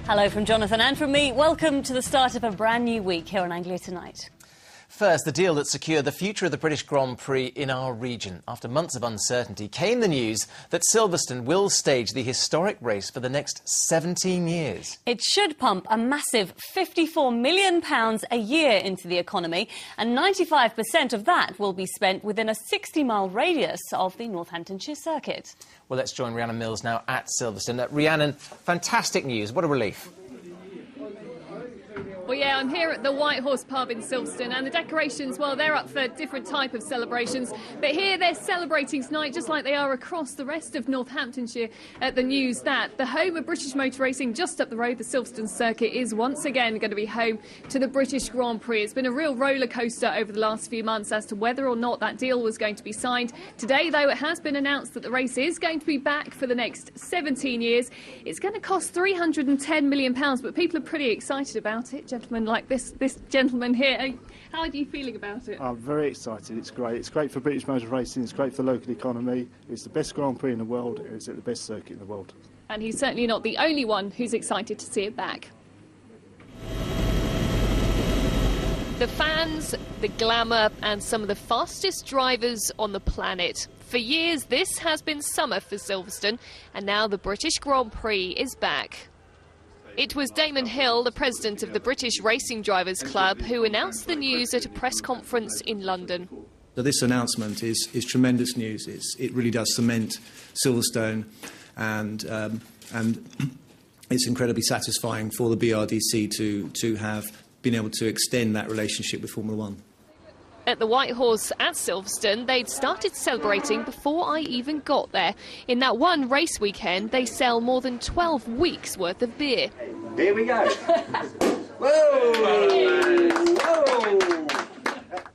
Hello from Jonathan and from me. Welcome to the start of a brand new week here on Anglia Tonight. First, the deal that secured the future of the British Grand Prix in our region. After months of uncertainty came the news that Silverstone will stage the historic race for the next 17 years. It should pump a massive £54 million a year into the economy, and 95% of that will be spent within a 60-mile radius of the Northamptonshire circuit. Well, let's join Rhiannon Mills now at Silverstone. Rhiannon, fantastic news. What a relief. Well, yeah, I'm here at the White Horse pub in Silverstone, and the decorations, well, they're up for different type of celebrations. But here they're celebrating tonight, just like they are across the rest of Northamptonshire, at the news that the home of British motor racing just up the road, the Silverstone circuit, is once again going to be home to the British Grand Prix. It's been a real roller coaster over the last few months as to whether or not that deal was going to be signed. Today, though, it has been announced that the race is going to be back for the next 17 years. It's going to cost £310 million, but people are pretty excited about it. Gentlemen like this gentleman here, how are you feeling about it? I'm very excited. It's great. It's great for British motor racing. It's great for the local economy. It's the best Grand Prix in the world. It's at the best circuit in the world. And he's certainly not the only one who's excited to see it back. The fans, the glamour, and some of the fastest drivers on the planet. For years, this has been summer for Silverstone, and now the British Grand Prix is back. It was Damon Hill, the president of the British Racing Drivers Club, who announced the news at a press conference in London. So this announcement is tremendous news. It really does cement Silverstone, and it's incredibly satisfying for the BRDC to have been able to extend that relationship with Formula One. At the White Horse at Silverstone, they'd started celebrating before I even got there. In that one race weekend, they sell more than 12 weeks' worth of beer. Here we go. Whoa! Whoa!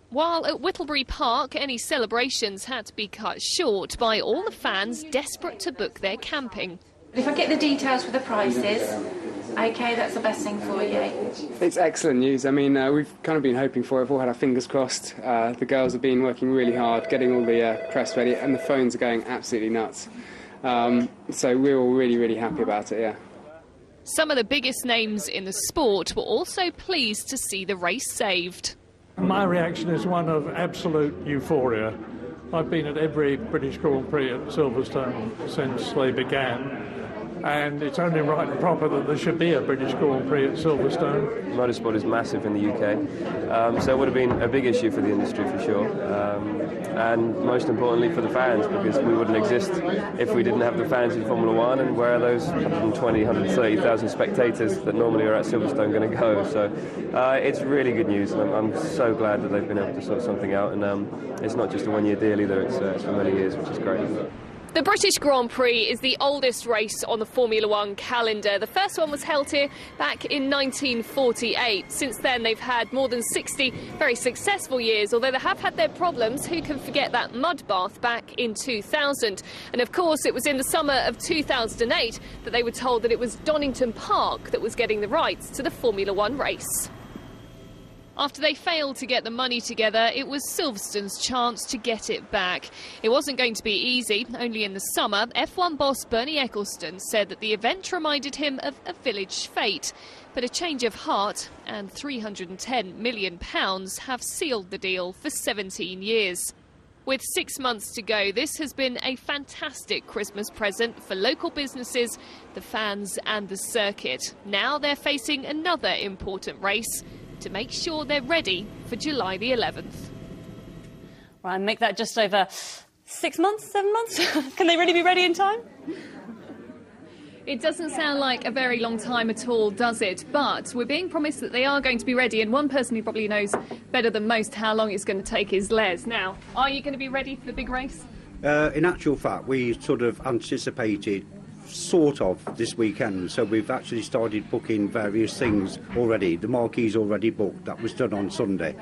While at Whittlebury Park, any celebrations had to be cut short by all the fans desperate to book their camping. If I get the details for the prices, OK, that's the best thing for you. It's excellent news. I mean, we've kind of been hoping for it. We've all had our fingers crossed. The girls have been working really hard, getting all the press ready, and the phones are going absolutely nuts. So we're all really, really happy about it, yeah. Some of the biggest names in the sport were also pleased to see the race saved. My reaction is one of absolute euphoria. I've been at every British Grand Prix at Silverstone since they began, and it's only right and proper that there should be a British Grand Prix at Silverstone. Motorsport is massive in the UK, so it would have been a big issue for the industry for sure, and most importantly for the fans, because we wouldn't exist if we didn't have the fans in Formula One, and where are those 120, 130,000 spectators that normally are at Silverstone going to go? So it's really good news, and I'm so glad that they've been able to sort something out, and it's not just a one-year deal either, it's for many years, which is great. The British Grand Prix is the oldest race on the Formula One calendar. The first one was held here back in 1948. Since then, they've had more than 60 very successful years, although they have had their problems. Who can forget that mud bath back in 2000? And of course, it was in the summer of 2008 that they were told that it was Donington Park that was getting the rights to the Formula One race. After they failed to get the money together, it was Silverstone's chance to get it back. It wasn't going to be easy. Only in the summer, F1 boss Bernie Ecclestone said that the event reminded him of a village fete. But a change of heart and £310 million have sealed the deal for 17 years. With 6 months to go, this has been a fantastic Christmas present for local businesses, the fans and the circuit. Now they're facing another important race to make sure they're ready for July the 11th. Right, make that just over 6 months, 7 months? Can they really be ready in time? It doesn't sound like a very long time at all, does it? But we're being promised that they are going to be ready, and one person who probably knows better than most how long it's going to take is Les. Now, are you going to be ready for the big race? In actual fact, we sort of anticipated sort of this weekend, so we've actually started booking various things already. The marquee's already booked. That was done on Sunday.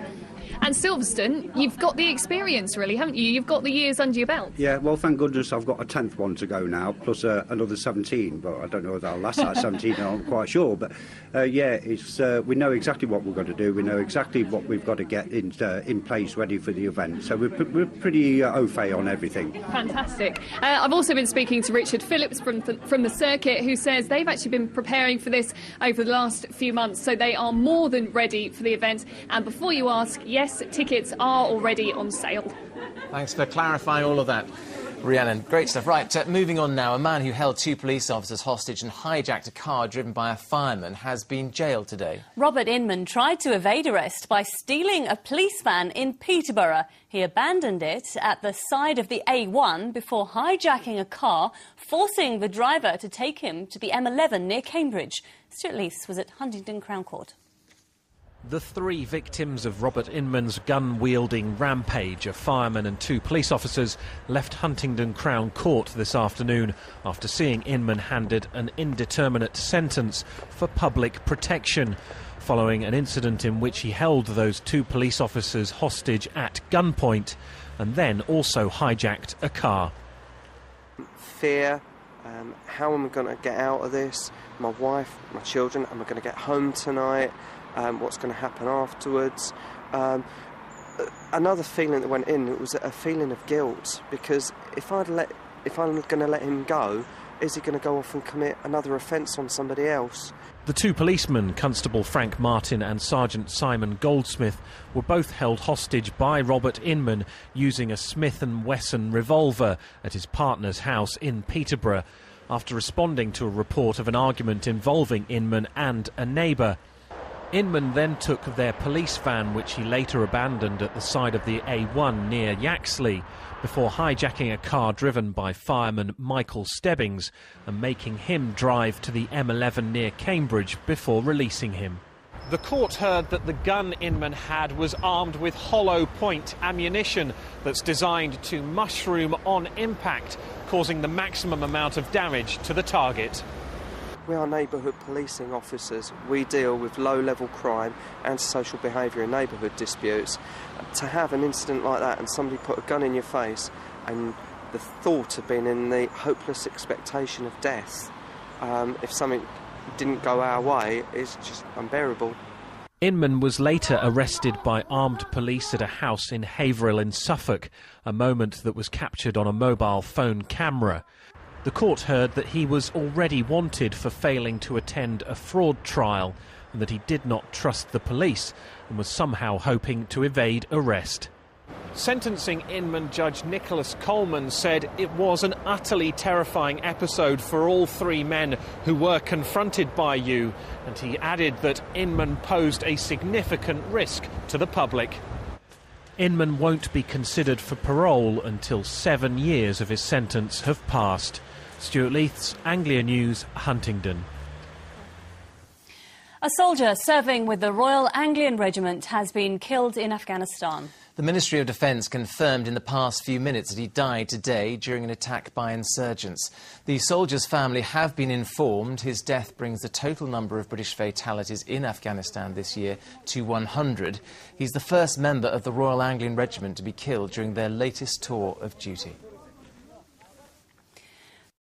And Silverstone, you've got the experience, really, haven't you? You've got the years under your belt. Yeah, well, thank goodness I've got a 10th one to go now, plus another 17, but I don't know whether I'll last that 17, I'm quite sure. But yeah, we know exactly what we're going to do. We know exactly what we've got to get in place ready for the event. So we're pretty au fait on everything. Fantastic. I've also been speaking to Richard Phillips from the circuit, who says they've actually been preparing for this over the last few months, so they are more than ready for the event. And before you ask, yes, tickets are already on sale. Thanks for clarifying all of that, Rhiannon. Great stuff. Right, moving on now. A man who held 2 police officers hostage and hijacked a car driven by a fireman has been jailed today. Robert Inman tried to evade arrest by stealing a police van in Peterborough. He abandoned it at the side of the A1 before hijacking a car, forcing the driver to take him to the M11 near Cambridge. Stuart Leiths was at Huntingdon Crown Court. The 3 victims of Robert Inman's gun-wielding rampage, a fireman and 2 police officers, left Huntingdon Crown Court this afternoon after seeing Inman handed an indeterminate sentence for public protection, following an incident in which he held those 2 police officers hostage at gunpoint and then also hijacked a car. Fear, how am I going to get out of this? My wife, my children, am I going to get home tonight? What's going to happen afterwards? Another feeling that went in, it was a feeling of guilt, because if I'm going to let him go, is he going to go off and commit another offence on somebody else? The 2 policemen, Constable Frank Martin and Sergeant Simon Goldsmith, were both held hostage by Robert Inman using a Smith & Wesson revolver at his partner's house in Peterborough, after responding to a report of an argument involving Inman and a neighbour. Inman then took their police van, which he later abandoned at the side of the A1 near Yaxley, before hijacking a car driven by fireman Michael Stebbings and making him drive to the M11 near Cambridge before releasing him. The court heard that the gun Inman had was armed with hollow point ammunition that's designed to mushroom on impact, causing the maximum amount of damage to the target. We are neighbourhood policing officers. We deal with low-level crime, antisocial behaviour and neighbourhood disputes. To have an incident like that and somebody put a gun in your face and the thought of being in the hopeless expectation of death, if something didn't go our way, is just unbearable. Inman was later arrested by armed police at a house in Haverhill in Suffolk, a moment that was captured on a mobile phone camera. The court heard that he was already wanted for failing to attend a fraud trial and that he did not trust the police and was somehow hoping to evade arrest. Sentencing Inman Judge Nicholas Coleman said it was an utterly terrifying episode for all 3 men who were confronted by you, and he added that Inman posed a significant risk to the public. Inman won't be considered for parole until 7 years of his sentence have passed. Stuart Leiths, Anglia News, Huntingdon. A soldier serving with the Royal Anglian Regiment has been killed in Afghanistan. The Ministry of Defence confirmed in the past few minutes that he died today during an attack by insurgents. The soldier's family have been informed. His death brings the total number of British fatalities in Afghanistan this year to 100. He's the first member of the Royal Anglian Regiment to be killed during their latest tour of duty.